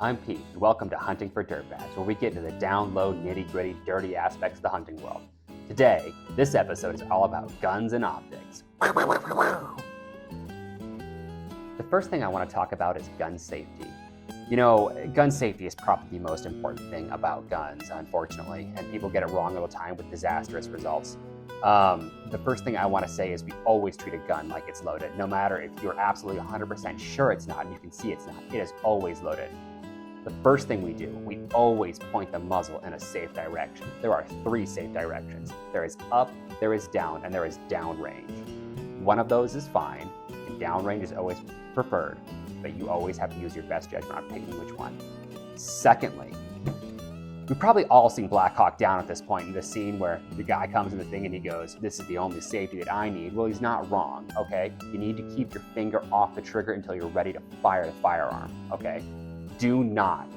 I'm Pete, and welcome to Hunting for DirtBags, where we get into the down low, nitty-gritty, dirty aspects of the hunting world. Today, this episode is all about guns and optics. The first thing I want to talk about is gun safety. You know, gun safety is probably the most important thing about guns, unfortunately, and people get it wrong all the time with disastrous results. The first thing I want to say is we always treat a gun like it's loaded, no matter if you're absolutely 100% sure it's not and you can see it's not. It is always loaded. The first thing we do, we always point the muzzle in a safe direction. There are 3 safe directions. There is up, there is down, and there is downrange. One of those is fine, and downrange is always preferred, but you always have to use your best judgment on picking which one. Secondly, we've probably all seen Black Hawk Down at this point in the scene where the guy comes in the thing and he goes, "This is the only safety that I need." Well, he's not wrong, okay? You need to keep your finger off the trigger until you're ready to fire the firearm, okay? Do not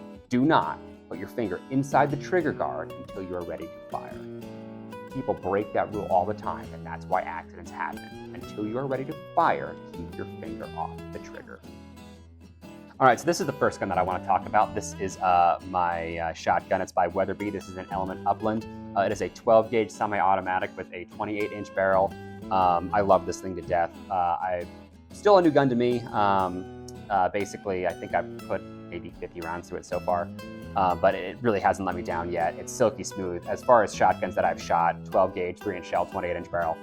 put your finger inside the trigger guard until you are ready to fire. People break that rule all the time, and that's why accidents happen. Until you are ready to fire, keep your finger off the trigger. All right, so this is the first gun that I want to talk about. This is my shotgun. It's by Weatherby. This is an Element Upland. It is a 12 gauge semi-automatic with a 28-inch barrel. I love this thing to death. Still a new gun to me. Basically, I think I've put maybe 50 rounds to it so far, but it really hasn't let me down yet. It's silky smooth. As far as shotguns that I've shot, 12 gauge, 3-inch shell, 28-inch barrel,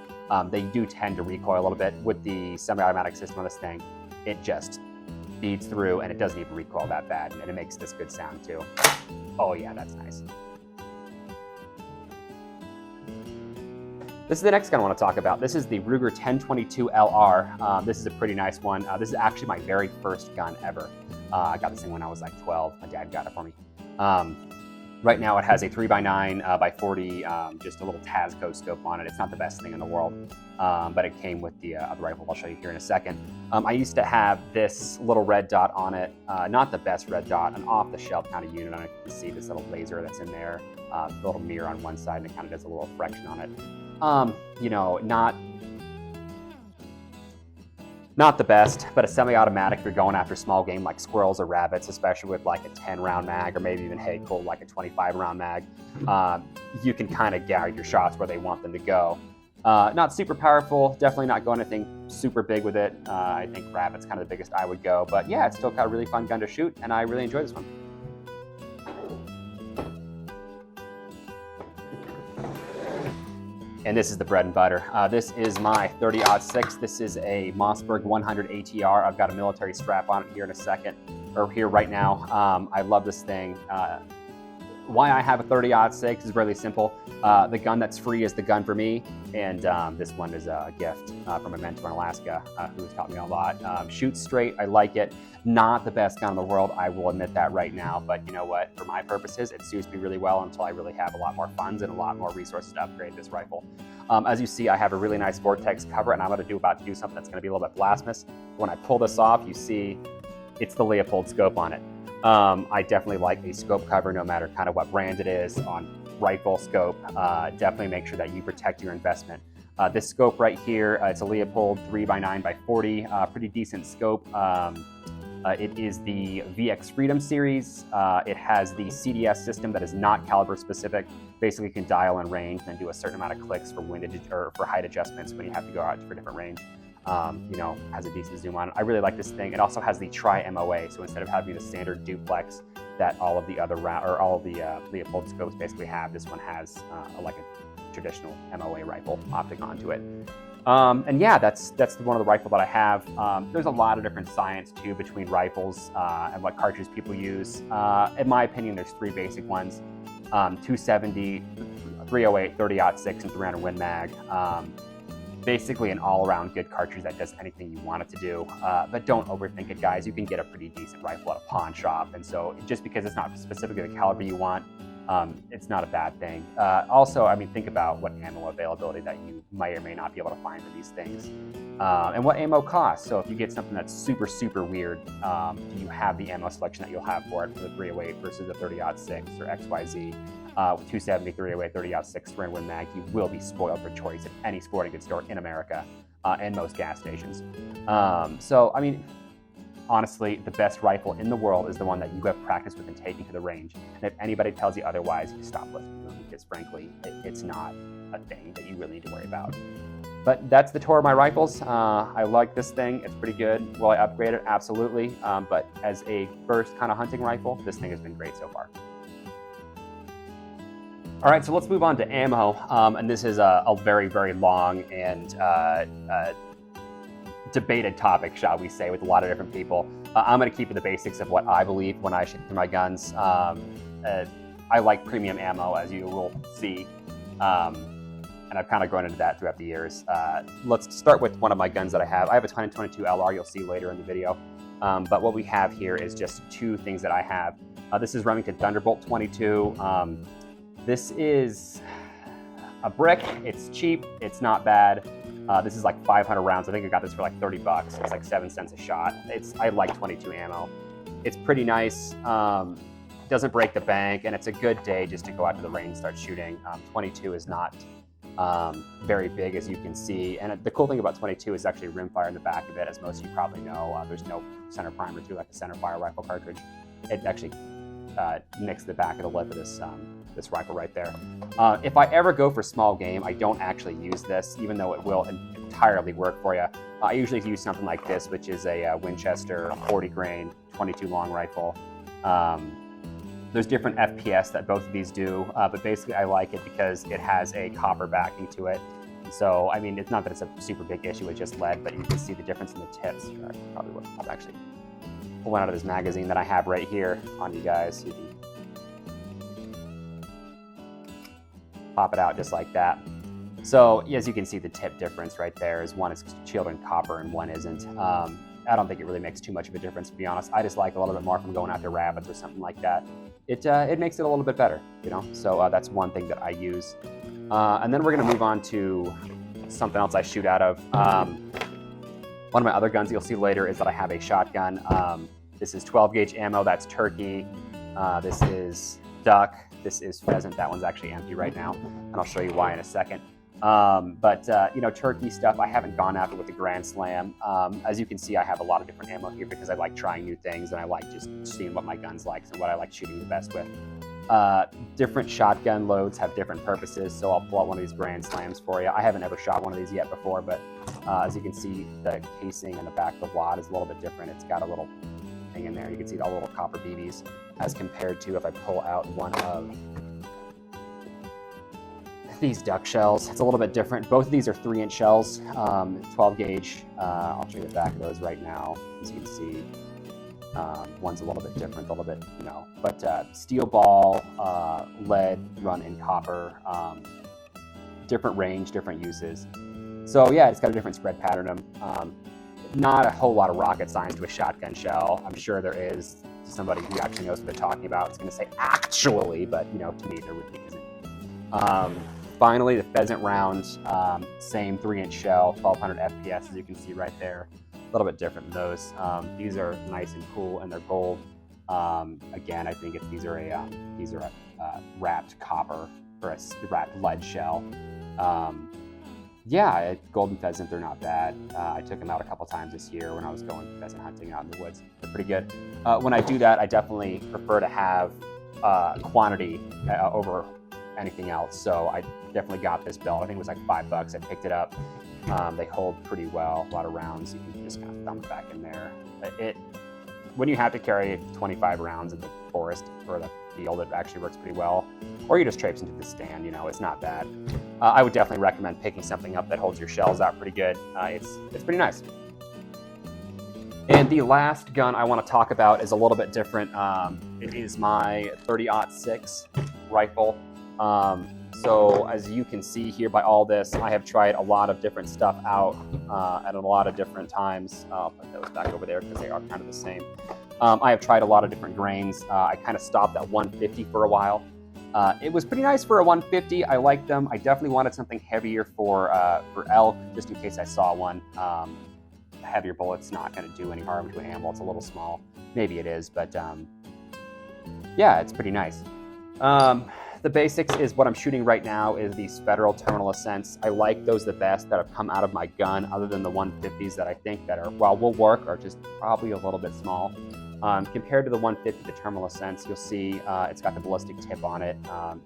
they do tend to recoil a little bit. With the semi-automatic system on this thing, it just feeds through and it doesn't even recoil that bad, and it makes this good sound too. Oh yeah, that's nice. This is the next gun I want to talk about. This is the Ruger 1022 LR. This is a pretty nice one. This is actually my very first gun ever. I got this thing when I was like 12. My dad got it for me. Right now it has a 3x9 by 40, just a little Tazco scope on it. It's not the best thing in the world, but it came with the other rifle I'll show you here in a second. I used to have this little red dot on it. Not the best red dot, an off-the-shelf kind of unit on it. You can see this little laser that's in there, the little mirror on one side, and it kind of does a little reflection on it. You know, not the best, but a semi-automatic if you're going after small game like squirrels or rabbits, especially with like a 10-round mag or maybe even cool like a 25-round mag. You can kind of guide your shots where they want them to go. Not super powerful, definitely not going anything super big with it. I think rabbit's kind of the biggest I would go, but yeah, it's still got a really fun gun to shoot, and I really enjoy this one. And this is the bread and butter. This is my 30-06. This is a Mossberg 100 ATR. I've got a military strap on it here in a second, or here right now. I love this thing. Why I have a 30-06 is really simple. The gun that's free is the gun for me, and this one is a gift from a mentor in Alaska who has taught me a lot. Shoots straight, I like it. Not the best gun in the world, I will admit that right now, but you know what? For my purposes, it suits me really well until I really have a lot more funds and a lot more resources to upgrade this rifle. As you see, I have a really nice Vortex cover, and I'm about to do something that's going to be a little bit blasphemous. When I pull this off, you see it's the Leopold scope on it. I definitely like a scope cover no matter kind of what brand it is on rifle scope. Definitely make sure that you protect your investment. This scope right here, it's a Leopold 3x9 by 40, pretty decent scope. It is the VX Freedom series. It has the CDS system that is not caliber specific. Basically, you can dial in range and do a certain amount of clicks for windage or for height adjustments when you have to go out for different range. You know, has a decent zoom on it. I really like this thing. It also has the tri-MOA, so instead of having the standard duplex that all of the other Leopold scopes basically have, this one has like a traditional MOA rifle optic onto it. And yeah, that's one of the rifle that I have. There's a lot of different science too between rifles and what cartridges people use. In my opinion, there's 3 basic ones: 270, 308, 30-06, and 300 Win Mag. Basically an all-around good cartridge that does anything you want it to do, but don't overthink it, guys. You can get a pretty decent rifle at a pawn shop, and so just because it's not specifically the caliber you want, it's not a bad thing. Also, I mean, think about what ammo availability that you may or may not be able to find for these things, and what ammo costs. So if you get something that's super, super weird, do you have the ammo selection that you'll have for it for the 308 versus the 30-06 or XYZ? With 270, 308, 30-06 300 Win Mag, you will be spoiled for choice at any sporting goods store in America and most gas stations. So, I mean, honestly, the best rifle in the world is the one that you have practiced with and taken to the range. And if anybody tells you otherwise, you stop listening to them, because frankly, it's not a thing that you really need to worry about. But that's the tour of my rifles. I like this thing. It's pretty good. Will I upgrade it? Absolutely. But as a first kind of hunting rifle, this thing has been great so far. All right, so let's move on to ammo. And this is a very, very long and debated topic, shall we say, with a lot of different people. I'm going to keep it the basics of what I believe when I shoot through my guns. I like premium ammo, as you will see. And I've kind of grown into that throughout the years. Let's start with one of my guns that I have. I have a 2022 LR, you'll see later in the video. But what we have here is just two things that I have. This is Remington Thunderbolt 22. This is a brick. It's cheap. It's not bad. This is like 500 rounds. I think I got this for like 30 bucks. It's like 7 cents a shot. I like 22 ammo. It's pretty nice. Doesn't break the bank, and it's a good day just to go out to the range and start shooting. 22 is not very big, as you can see. And the cool thing about 22 is actually rimfire in the back of it, as most of you probably know. There's no center primer through like a center fire rifle cartridge. It actually nicks the back of the lip of this rifle right there. If I ever go for small game, I don't actually use this, even though it will entirely work for you. I usually use something like this, which is a Winchester 40 grain 22 long rifle. There's different FPS that both of these do, but basically I like it because it has a copper backing to it. So, I mean, it's not that it's a super big issue with just lead, but you can see the difference in the tips. I'll actually pull one out of this magazine that I have right here on you guys. You can pop it out just like that. So, as you can see, the tip difference right there is one is shielded in copper and one isn't. I don't think it really makes too much of a difference, to be honest. I just like a little bit more from going after rabbits or something like that. It makes it a little bit better, you know? So that's one thing that I use. And then we're gonna move on to something else I shoot out of. One of my other guns you'll see later is that I have a shotgun. This is 12 gauge ammo, that's turkey. This is duck, this is pheasant. That one's actually empty right now, and I'll show you why in a second. You know, turkey stuff, I haven't gone after with the Grand Slam. As you can see, I have a lot of different ammo here because I like trying new things and I like just seeing what my guns like and what I like shooting the best with. Different shotgun loads have different purposes, so I'll pull out one of these Grand Slams for you. I haven't ever shot one of these yet before, but as you can see, the casing and the back of the wad is a little bit different. It's got a little thing in there. You can see all the little copper BBs as compared to if I pull out one of these duck shells. It's a little bit different. Both of these are 3-inch shells, 12 gauge. I'll show you the back of those right now. As you can see, one's a little bit different, a little bit, you know, but steel ball, lead, run in copper, different range, different uses. So yeah, it's got a different spread pattern. Not a whole lot of rocket science to a shotgun shell. I'm sure there is somebody who actually knows what they're talking about. It's going to say actually, but you know, to me, there really isn't. Finally, the pheasant rounds, same 3-inch shell, 1200 FPS, as you can see right there. A little bit different than those. These are nice and cool, and they're gold. Again, I think these are a wrapped copper or a wrapped lead shell. Yeah, golden pheasant, they're not bad. I took them out a couple times this year when I was going pheasant hunting out in the woods. They're pretty good. When I do that, I definitely prefer to have quantity over anything else. So I definitely got this belt. I think it was like $5. I picked it up. They hold pretty well. A lot of rounds. You can just kind of thumb it back in there. When you have to carry 25 rounds in the forest or the field, it actually works pretty well. Or you just traipse into the stand. You know, it's not bad. I would definitely recommend picking something up that holds your shells out pretty good. It's pretty nice. And the last gun I want to talk about is a little bit different. It is my 30-06 rifle. So as you can see here by all this, I have tried a lot of different stuff out at a lot of different times. I'll put those back over there because they are kind of the same. I have tried a lot of different grains. I kind of stopped at 150 for a while. It was pretty nice for a 150. I liked them. I definitely wanted something heavier for elk, just in case I saw one. A heavier bullet's not going to do any harm to an animal. It's a little small. Maybe it is, but yeah, it's pretty nice. the basics is what I'm shooting right now is these Federal terminal ascents. I like those the best that have come out of my gun, other than the 150s that I think that are, well, will work, are just probably a little bit small. Compared to the 150, the terminal ascents, you'll see it's got the ballistic tip on it.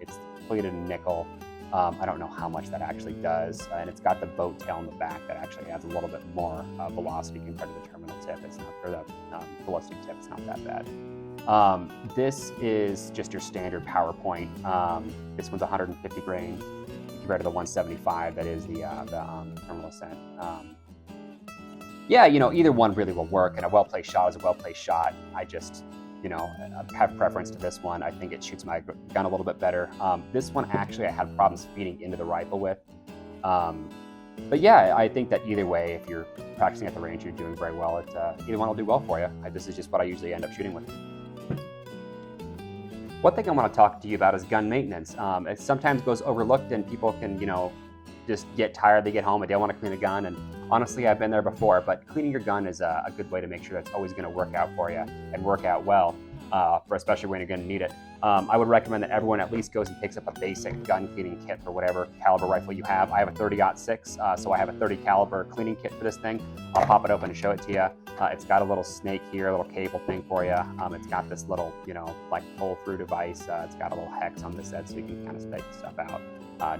It's plated in nickel. I don't know how much that actually does, and it's got the boat tail in the back that actually adds a little bit more velocity compared to the terminal tip. It's not, or the ballistic tip. It's not that bad. This is just your standard PowerPoint. This one's 150 grain compared to the 175 that is the terminal ascent. Yeah, you know, either one really will work, and a well-placed shot is a well-placed shot. I just, you know, have preference to this one. I think it shoots my gun a little bit better. This one actually I had problems feeding into the rifle with. But yeah, I think that either way, if you're practicing at the range, you're doing very well. Either one will do well for you. This is just what I usually end up shooting with. One thing I want to talk to you about is gun maintenance. It sometimes goes overlooked, and people can, you know, just get tired. They get home and they don't want to clean a gun. And honestly, I've been there before, but cleaning your gun is a good way to make sure that's always going to work out for you and work out well, especially when you're going to need it. I would recommend that everyone at least goes and picks up a basic gun cleaning kit for whatever caliber rifle you have. I have a 30-06, so I have a 30 caliber cleaning kit for this thing. I'll pop it open and show it to you. It's got a little snake here, a little cable thing for you. It's got this little, you know, like pull-through device. It's got a little hex on this head so you can kind of spec stuff out.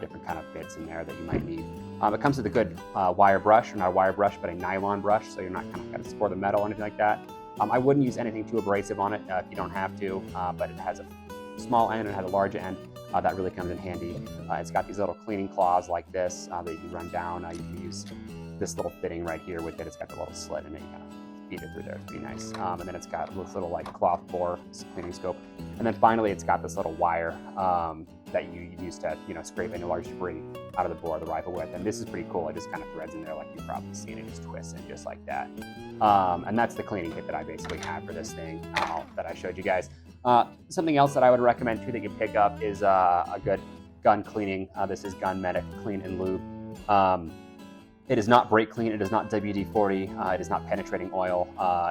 Different kind of bits in there that you might need. It comes with a good wire brush, or not a wire brush, but a nylon brush, so you're not kind of going to score the metal or anything like that. I wouldn't use anything too abrasive on it if you don't have to, but it has a small end and it has a large end. That really comes in handy. It's got these little cleaning claws like this that you can run down. You can use this little fitting right here with it. It's got the little slit in it. You kind of feed it through there. It's pretty nice. And then it's got this little like cloth bore cleaning scope. And then finally, it's got this little wire that you use to, you know, scrape any large debris out of the bore of the rifle with. And this is pretty cool. It just kind of threads in there like you've probably seen it, just twists in just like that. And that's the cleaning kit that I basically have for this thing that I showed you guys. Something else that I would recommend too that you pick up is a good gun cleaning. This is Gun Medic Clean and Lube. It is not brake clean. It is not WD-40. It is not penetrating oil.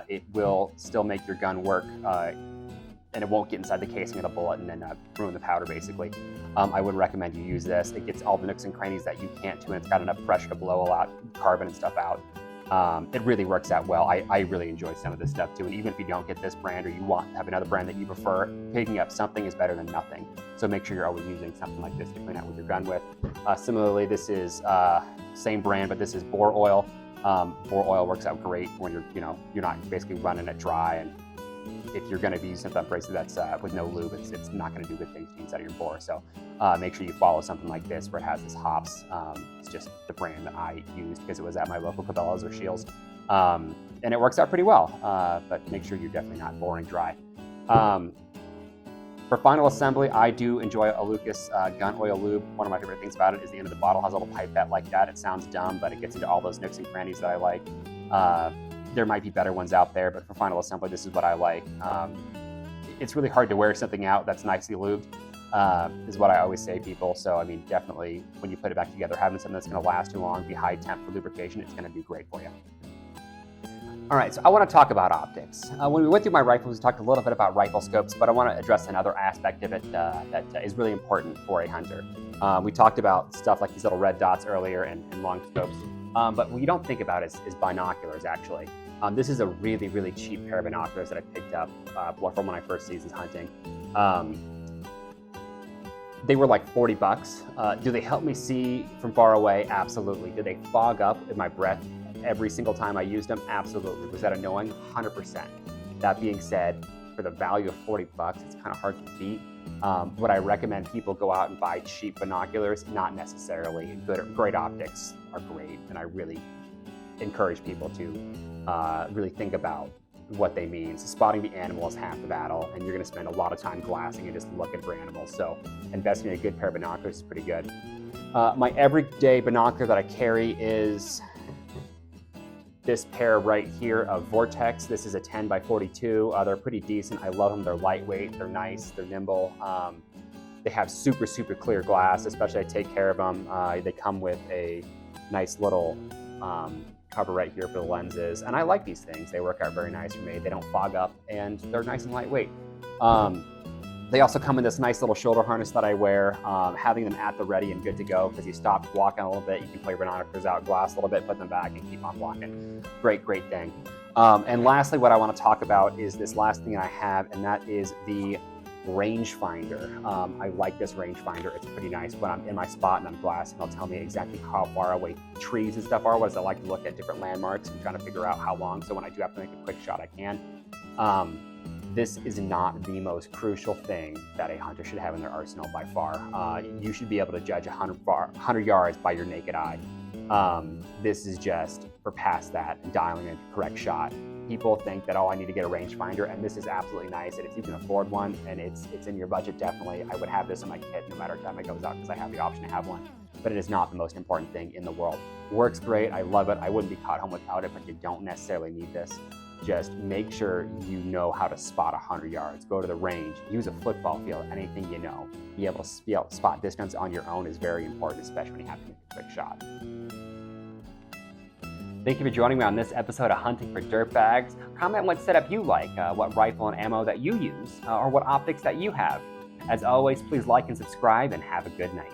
It will still make your gun work, and it won't get inside the casing of the bullet and then ruin the powder, basically. I would recommend you use this. It gets all the nooks and crannies that you can't do, and it's got enough pressure to blow a lot of carbon and stuff out. It really works out well. I really enjoy some of this stuff too, and even if you don't get this brand or you have another brand that you prefer, picking up something is better than nothing. So make sure you're always using something like this to clean out with your gun with. Similarly, this is same brand, but this is bore oil. Bore oil works out great when you're not basically running it dry, and if you're going to be using something abrasive that's with no lube, it's not going to do good things inside of your bore. So make sure you follow something like this where it has this hops. It's just the brand that I used because it was at my local Cabela's or Shields. And it works out pretty well, but make sure you're definitely not boring dry. For final assembly, I do enjoy a Lucas gun oil lube. One of my favorite things about it is the end of the bottle has a little pipette like that. It sounds dumb, but it gets into all those nooks and crannies that I like. There might be better ones out there, but for final assembly, this is what I like. It's really hard to wear something out that's nicely lubed, is what I always say, people. So, I mean, definitely when you put it back together, having something that's going to last too long, be high temp for lubrication, it's going to do great for you. All right, so I want to talk about optics. When we went through my rifles, we talked a little bit about rifle scopes, but I want to address another aspect of it that is really important for a hunter. We talked about stuff like these little red dots earlier and long scopes, but what you don't think about is binoculars, actually. This is a really, really cheap pair of binoculars that I picked up from when I first seasoned hunting. They were like $40. Do they help me see from far away? Absolutely. Do they fog up in my breath every single time I used them? Absolutely. Was that annoying? 100%. That being said, for the value of $40, it's kind of hard to beat. Would I recommend people go out and buy cheap binoculars? Not necessarily. Great optics are great, and I really encourage people to really think about what they mean. So spotting the animal is half the battle, and you're going to spend a lot of time glassing and just looking for animals. So investing in a good pair of binoculars is pretty good. My everyday binocular that I carry is this pair right here of Vortex. This is a 10 by 42. They're pretty decent. I love them. They're lightweight, they're nice, they're nimble. They have super, super clear glass, especially I take care of them. They come with a nice little cover right here for the lenses. And I like these things. They work out very nice for me. They don't fog up and they're nice and lightweight. The They also come in this nice little shoulder harness that I wear, having them at the ready and good to go, because you stop walking a little bit, you can play binoculars out glass a little bit, put them back and keep on walking. Great, great thing. And lastly, what I want to talk about is this last thing I have, and that is the rangefinder. I like this rangefinder. It's pretty nice. When I'm in my spot and I'm glassing, it'll tell me exactly how far away trees and stuff are. Whereas I like to look at different landmarks and trying to figure out how long. So when I do have to make a quick shot, I can. This is not the most crucial thing that a hunter should have in their arsenal by far. You should be able to judge 100 yards by your naked eye. This is just for past that and dialing in a correct shot. People think that, oh, I need to get a rangefinder, and this is absolutely nice. And if you can afford one and it's in your budget, definitely, I would have this in my kit no matter what time it goes out, because I have the option to have one. But it is not the most important thing in the world. Works great, I love it. I wouldn't be caught home without it, but you don't necessarily need this. Just make sure you know how to spot 100 yards. Go to the range, use a football field, anything you know. Be able to spot distance on your own is very important, especially when you have to make a quick shot. Thank you for joining me on this episode of Hunting for DirtBags. Comment what setup you like, what rifle and ammo that you use, or what optics that you have. As always, please like and subscribe, and have a good night.